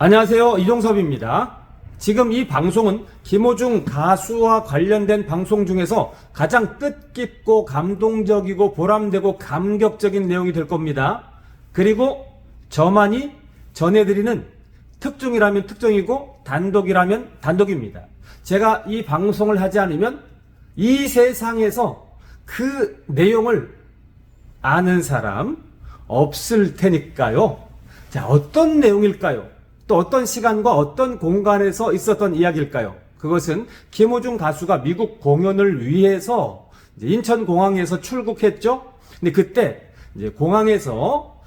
안녕하세요, 이종섭입니다. 지금 이 방송은 김호중 가수와 관련된 방송 중에서 가장 뜻깊고 감동적이고 보람되고 감격적인 내용이 될 겁니다. 그리고 저만이 전해드리는 특종이라면 특종이고 단독이라면 단독입니다. 제가 이 방송을 하지 않으면 이 세상에서 그 내용을 아는 사람 없을 테니까요. 자, 어떤 내용일까요? 또 어떤 시간과 어떤 공간에서 있었던 이야기일까요? 그것은 김호중 가수가 미국 공연을 위해서 인천공항에서 출국했죠. 근데 그때 이제 공항에서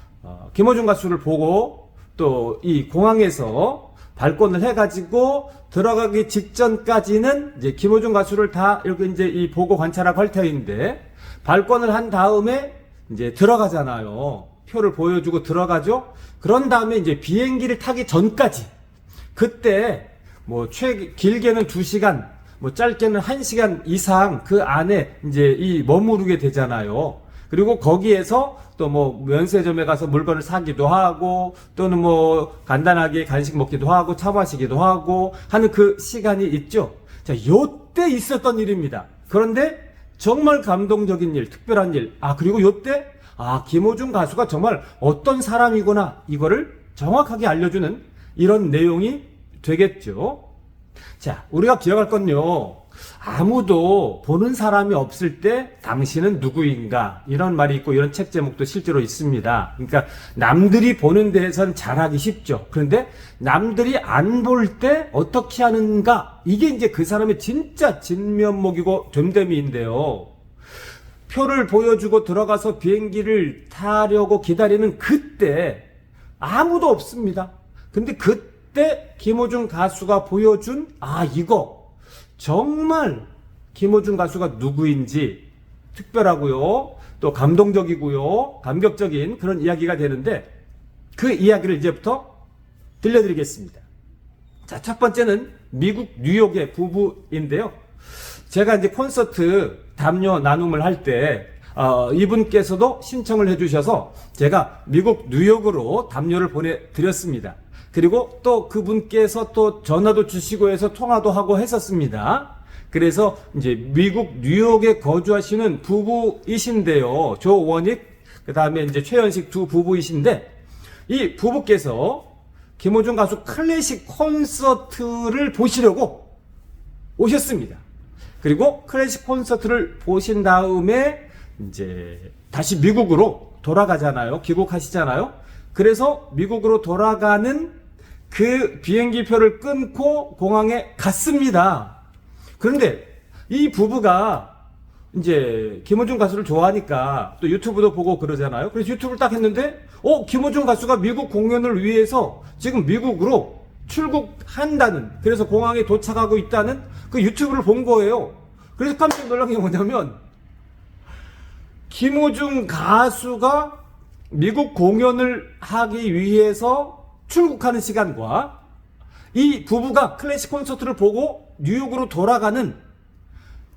김호중 가수를 보고 또 이 공항에서 발권을 해가지고 들어가기 직전까지는 이제 김호중 가수를 다 이렇게 이제 이 보고 관찰하고 할 터인데 발권을 한 다음에 이제 들어가잖아요. 표를 보여주고 들어가죠. 그런 다음에 이제 비행기를 타기 전까지 그때 뭐 길게는 2시간, 뭐 짧게는 1시간 이상 그 안에 이제 이 머무르게 되잖아요. 그리고 거기에서 또 뭐 면세점에 가서 물건을 사기도 하고 또는 뭐 간단하게 간식 먹기도 하고 차 마시기도 하고 하는 그 시간이 있죠. 자, 요때 있었던 일입니다. 그런데 정말 감동적인 일, 특별한 일. 그리고 요때 김호중 가수가 정말 어떤 사람이구나 이거를 정확하게 알려주는 이런 내용이 되겠죠. 자, 우리가 기억할 건요, 아무도 보는 사람이 없을 때 당신은 누구인가 이런 말이 있고 이런 책 제목도 실제로 있습니다. 그러니까 남들이 보는 데에선 잘하기 쉽죠. 그런데 남들이 안 볼 때 어떻게 하는가, 이게 이제 그 사람의 진짜 진면목이고 됨됨이인데요. 표를 보여주고 들어가서 비행기를 타려고 기다리는 그때 아무도 없습니다. 근데 그때 김호중 가수가 보여준 이거 정말 김호중 가수가 누구인지 특별하고요, 또 감동적이고요, 감격적인 그런 이야기가 되는데 그 이야기를 이제부터 들려드리겠습니다. 자, 첫 번째는 미국 뉴욕의 부부인데요. 제가 이제 콘서트 담요 나눔을 할 때 이분께서도 신청을 해주셔서 제가 미국 뉴욕으로 담요를 보내드렸습니다. 그리고 또 그분께서 또 전화도 주시고 해서 통화도 하고 했었습니다. 그래서 이제 미국 뉴욕에 거주하시는 부부이신데요. 조원익, 그 다음에 이제 최현식 두 부부이신데, 이 부부께서 김호중 가수 클래식 콘서트를 보시려고 오셨습니다. 그리고 클래식 콘서트를 보신 다음에 이제 다시 미국으로 돌아가잖아요. 귀국하시잖아요. 그래서 미국으로 돌아가는 그 비행기 표를 끊고 공항에 갔습니다. 그런데 이 부부가 이제 김호중 가수를 좋아하니까 또 유튜브도 보고 그러잖아요. 그래서 유튜브를 딱 했는데 김호중 가수가 미국 공연을 위해서 지금 미국으로 출국한다는, 그래서 공항에 도착하고 있다는 그 유튜브를 본 거예요. 그래서 깜짝 놀란 게 뭐냐면, 김호중 가수가 미국 공연을 하기 위해서 출국하는 시간과 이 부부가 클래식 콘서트를 보고 뉴욕으로 돌아가는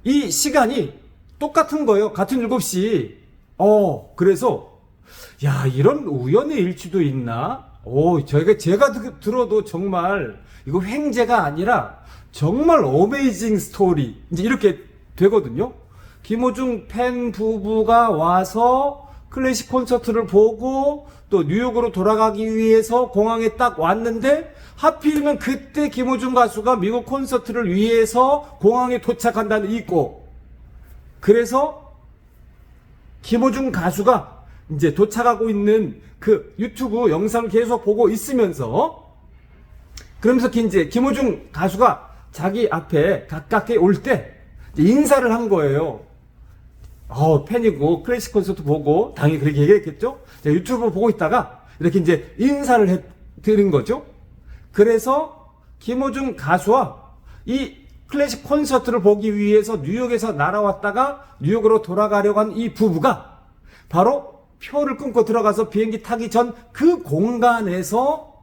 이 시간이 똑같은 거예요. 같은 7시. 그래서 이런 우연의 일치도 있나? 제가 들어도 정말 이거 횡재가 아니라 정말 어메이징 스토리, 이제 이렇게 되거든요. 김호중 팬 부부가 와서 클래식 콘서트를 보고 또 뉴욕으로 돌아가기 위해서 공항에 딱 왔는데 하필이면 그때 김호중 가수가 미국 콘서트를 위해서 공항에 도착한다는 있고, 그래서 김호중 가수가 이제 도착하고 있는 그 유튜브 영상을 계속 보고 있으면서, 그러면서 이제 김호중 가수가 자기 앞에 가깝게 올 때 인사를 한 거예요. 팬이고 클래식 콘서트 보고 당연히 그렇게 얘기했겠죠. 유튜브 보고 있다가 이렇게 이제 인사를 드린 거죠. 그래서 김호중 가수와 이 클래식 콘서트를 보기 위해서 뉴욕에서 날아왔다가 뉴욕으로 돌아가려고 한 이 부부가 바로 표를 끊고 들어가서 비행기 타기 전 그 공간에서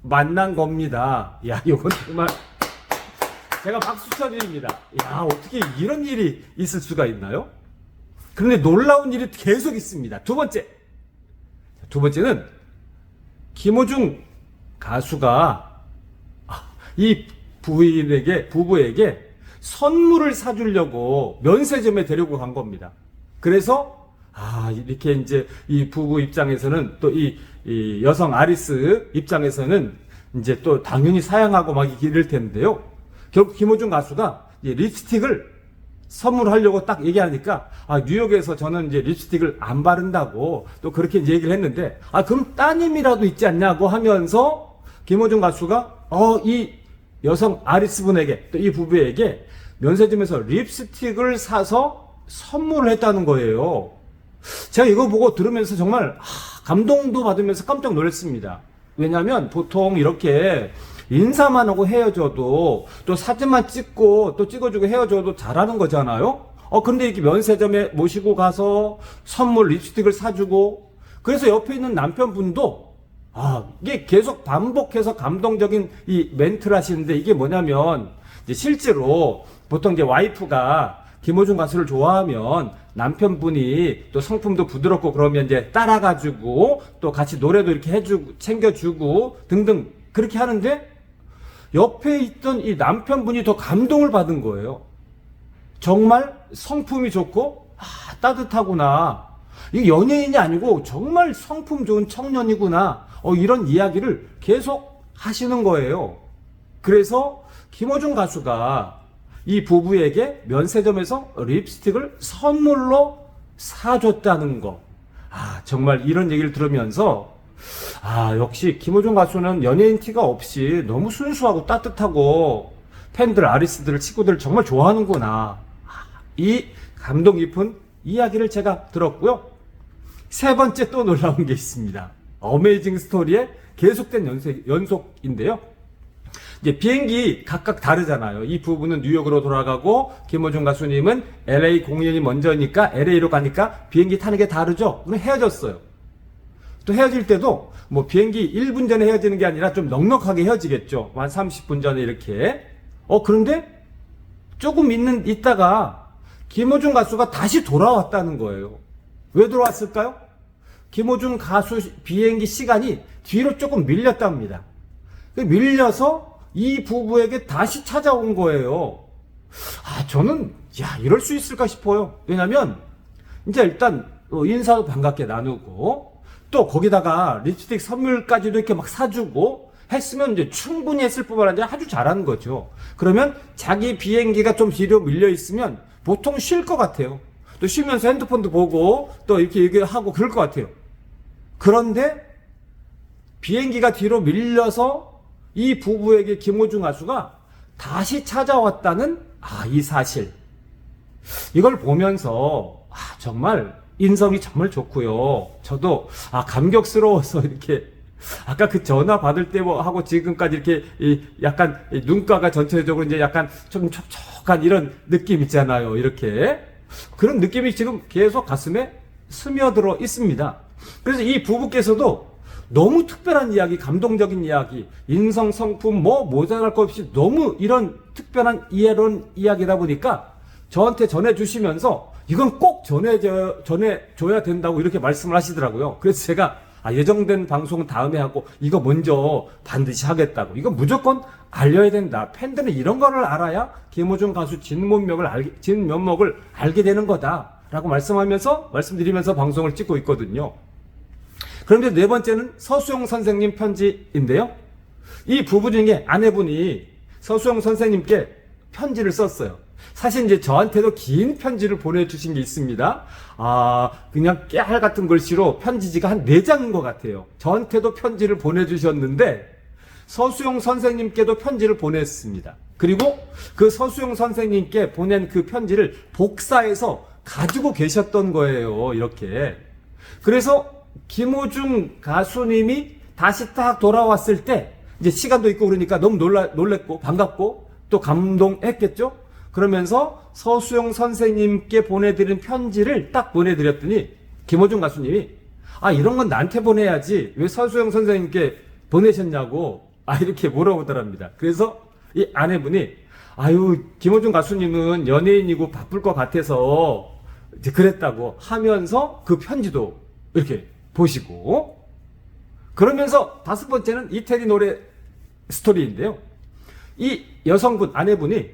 만난 겁니다. 이건 정말 제가 박수 쳐드립니다. 어떻게 이런 일이 있을 수가 있나요? 그런데 놀라운 일이 계속 있습니다. 두 번째는 김호중 가수가 이 부부에게 선물을 사주려고 면세점에 데리고 간 겁니다. 그래서 이렇게 이제 이 부부 입장에서는 또 이 여성 아리스 입장에서는 이제 또 당연히 사양하고 막 이럴 텐데요. 결국 김호중 가수가 이 립스틱을 선물하려고 딱 얘기하니까 뉴욕에서 저는 이제 립스틱을 안 바른다고 또 그렇게 이제 얘기를 했는데 그럼 따님이라도 있지 않냐고 하면서 김호중 가수가 이 여성 아리스 분에게 또 이 부부에게 면세점에서 립스틱을 사서 선물을 했다는 거예요. 제가 이거 보고 들으면서 정말 감동도 받으면서 깜짝 놀랐습니다. 왜냐하면 보통 이렇게 인사만 하고 헤어져도 또 사진만 찍고 또 찍어주고 헤어져도 잘하는 거잖아요. 근데 이렇게 면세점에 모시고 가서 선물 립스틱을 사주고 그래서 옆에 있는 남편분도 이게 계속 반복해서 감동적인 이 멘트를 하시는데 이게 뭐냐면 이제 실제로 보통 이제 와이프가 김호중 가수를 좋아하면 남편분이 또 성품도 부드럽고 그러면 이제 따라가지고 또 같이 노래도 이렇게 해주고 챙겨주고 등등 그렇게 하는데 옆에 있던 이 남편분이 더 감동을 받은 거예요. 정말 성품이 좋고 따뜻하구나. 이게 연예인이 아니고 정말 성품 좋은 청년이구나. 이런 이야기를 계속 하시는 거예요. 그래서 김호중 가수가 이 부부에게 면세점에서 립스틱을 선물로 사줬다는 거. 정말 이런 얘기를 들으면서 역시 김호중 가수는 연예인 티가 없이 너무 순수하고 따뜻하고 팬들, 아리스들, 친구들 정말 좋아하는구나. 이 감동 깊은 이야기를 제가 들었고요. 세 번째 또 놀라운 게 있습니다. 어메이징 스토리의 계속된 연속인데요. 이제 비행기 각각 다르잖아요. 이 부부는 뉴욕으로 돌아가고 김호중 가수님은 LA 공연이 먼저니까 LA로 가니까 비행기 타는 게 다르죠. 그럼 헤어졌어요. 또 헤어질 때도 뭐 비행기 1분 전에 헤어지는 게 아니라 좀 넉넉하게 헤어지겠죠. 한 30분 전에 이렇게. 그런데 조금 있다가 김호중 가수가 다시 돌아왔다는 거예요. 왜 돌아왔을까요? 김호중 가수 비행기 시간이 뒤로 조금 밀렸답니다. 밀려서 이 부부에게 다시 찾아온 거예요. 저는 이럴 수 있을까 싶어요. 왜냐면 이제 일단 인사도 반갑게 나누고 또 거기다가 립스틱 선물까지도 이렇게 막 사주고 했으면 이제 충분히 했을 뿐만 아니라 아주 잘하는 거죠. 그러면 자기 비행기가 좀 뒤로 밀려 있으면 보통 쉴 것 같아요. 또 쉬면서 핸드폰도 보고 또 이렇게 얘기하고 그럴 것 같아요. 그런데 비행기가 뒤로 밀려서 이 부부에게 김호중 가수가 다시 찾아왔다는 이 사실. 이걸 보면서 정말 인성이 정말 좋고요. 저도 감격스러워서 이렇게 아까 그 전화 받을 때 하고 지금까지 이렇게 약간 눈가가 전체적으로 이제 약간 좀 촉촉한 이런 느낌 있잖아요. 이렇게 그런 느낌이 지금 계속 가슴에 스며들어 있습니다. 그래서 이 부부께서도 너무 특별한 이야기, 감동적인 이야기, 인성, 성품 모자랄 것 없이 너무 이런 특별한 이야기다 보니까 저한테 전해주시면서 이건 꼭 전해줘야 된다고 이렇게 말씀을 하시더라고요. 그래서 제가 예정된 방송은 다음에 하고 이거 먼저 반드시 하겠다고. 이거 무조건 알려야 된다. 팬들은 이런 거를 알아야 김호중 가수 진면목을 알게 되는 거다라고 말씀드리면서 방송을 찍고 있거든요. 그런데 네 번째는 서수용 선생님 편지인데요. 이 부부 중에 아내분이 서수용 선생님께 편지를 썼어요. 사실 이제 저한테도 긴 편지를 보내주신 게 있습니다. 그냥 깨알 같은 글씨로 편지지가 한 4장인 것 같아요. 저한테도 편지를 보내주셨는데 서수용 선생님께도 편지를 보냈습니다. 그리고 그 서수용 선생님께 보낸 그 편지를 복사해서 가지고 계셨던 거예요. 이렇게. 그래서 김호중 가수님이 다시 딱 돌아왔을 때 이제 시간도 있고 그러니까 너무 놀랬고 반갑고 또 감동했겠죠. 그러면서 서수용 선생님께 보내드린 편지를 딱 보내드렸더니 김호중 가수님이 이런 건 나한테 보내야지 왜 서수용 선생님께 보내셨냐고 이렇게 물어보더랍니다. 그래서 이 아내분이 김호중 가수님은 연예인이고 바쁠 것 같아서 이제 그랬다고 하면서 그 편지도 이렇게 보시고 그러면서 5번째는 이태리 노래 스토리인데요. 이 여성분, 아내분이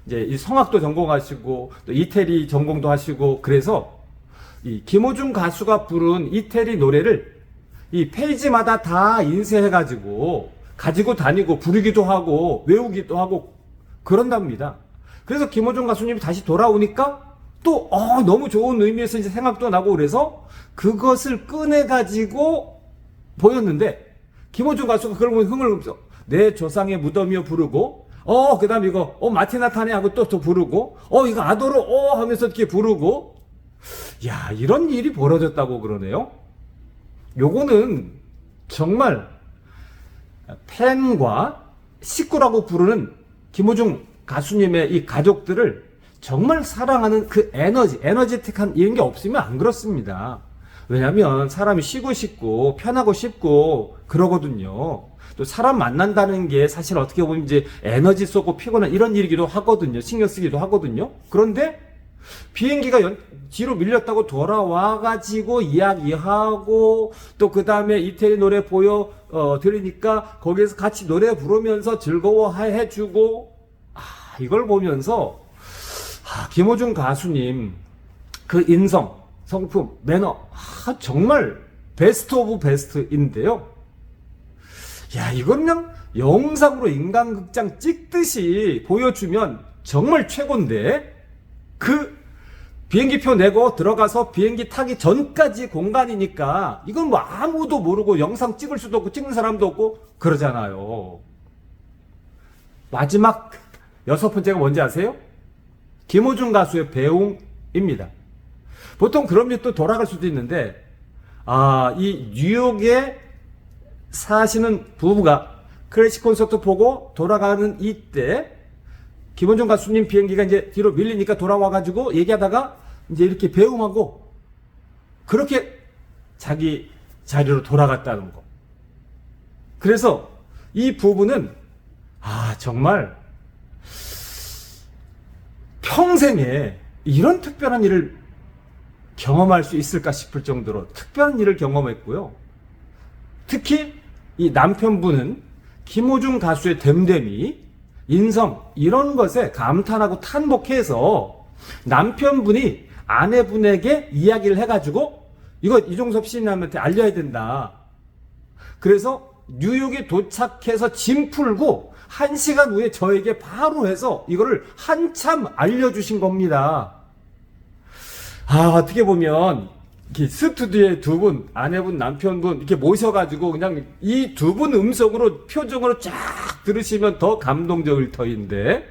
이제 이 성악도 전공하시고 또 이태리 전공도 하시고 그래서 이 김호중 가수가 부른 이태리 노래를 이 페이지마다 다 인쇄해가지고 가지고 다니고 부르기도 하고 외우기도 하고 그런답니다. 그래서 김호중 가수님이 다시 돌아오니까 또 너무 좋은 의미에서 이제 생각도 나고 그래서 그것을 꺼내가지고 보였는데 김호중 가수가 그런 걸 흥을 넘쳐 내 조상의 무덤이여 부르고 그 다음 이거 마티나타네 하고 또 부르고 이거 아도로 하면서 이렇게 부르고 야 이런 일이 벌어졌다고 그러네요. 요거는 정말 팬과 식구라고 부르는 김호중 가수님의 이 가족들을 정말 사랑하는 그 에너지틱한 이런 게 없으면 안 그렇습니다. 왜냐면 사람이 쉬고 싶고 편하고 싶고 그러거든요. 또 사람 만난다는 게 사실 어떻게 보면 이제 에너지 쏟고 피곤한 이런 일이기도 하거든요. 신경 쓰기도 하거든요. 그런데 비행기가 뒤로 밀렸다고 돌아와가지고 이야기하고 또 그 다음에 이태리 노래 들으니까 거기에서 같이 노래 부르면서 즐거워해주고 이걸 보면서 김호중 가수님 그 인성, 성품, 매너 정말 베스트 오브 베스트인데요. 야 이건 그냥 영상으로 인간극장 찍듯이 보여주면 정말 최고인데 그 비행기표 내고 들어가서 비행기 타기 전까지 공간이니까 이건 뭐 아무도 모르고 영상 찍을 수도 없고 찍는 사람도 없고 그러잖아요. 마지막 6번째가 뭔지 아세요? 김호중 가수의 배웅입니다. 보통 그러면 또 돌아갈 수도 있는데 이 뉴욕에 사시는 부부가 클래식 콘서트 보고 돌아가는 이때 김호중 가수님 비행기가 이제 뒤로 밀리니까 돌아와가지고 얘기하다가 이제 이렇게 배웅하고 그렇게 자기 자리로 돌아갔다는 거. 그래서 이 부부는 정말 평생에 이런 특별한 일을 경험할 수 있을까 싶을 정도로 특별한 일을 경험했고요. 특히 이 남편분은 김호중 가수의 됨됨이, 인성 이런 것에 감탄하고 탄복해서 남편분이 아내분에게 이야기를 해가지고 이거 이종섭 시인한테 알려야 된다. 그래서 뉴욕에 도착해서 짐 풀고 1시간 후에 저에게 바로 해서 이거를 한참 알려주신 겁니다. 어떻게 보면 이렇게 스튜디오에 두 분, 아내분, 남편분 이렇게 모셔가지고 그냥 이 두 분 음성으로 표정으로 쫙 들으시면 더 감동적일 터인데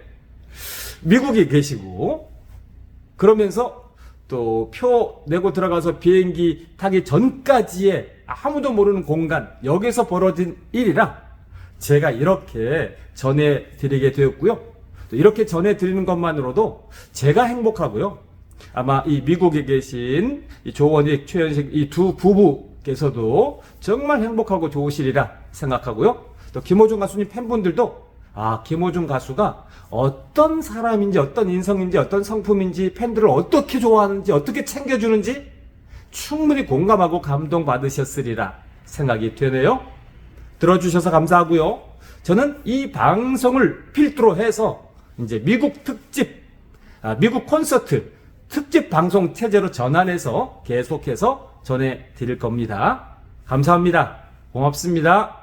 미국에 계시고 그러면서 또 표 내고 들어가서 비행기 타기 전까지의 아무도 모르는 공간 여기서 벌어진 일이라 제가 이렇게 전해드리게 되었고요. 또 이렇게 전해드리는 것만으로도 제가 행복하고요. 아마 이 미국에 계신 이 조원익, 최현식 이 두 부부께서도 정말 행복하고 좋으시리라 생각하고요. 또 김호중 가수님 팬분들도 김호중 가수가 어떤 사람인지 어떤 인성인지 어떤 성품인지 팬들을 어떻게 좋아하는지 어떻게 챙겨주는지 충분히 공감하고 감동받으셨으리라 생각이 되네요. 들어주셔서 감사하고요. 저는 이 방송을 필두로 해서 이제 미국 특집, 미국 콘서트 특집 방송 체제로 전환해서 계속해서 전해드릴 겁니다. 감사합니다. 고맙습니다.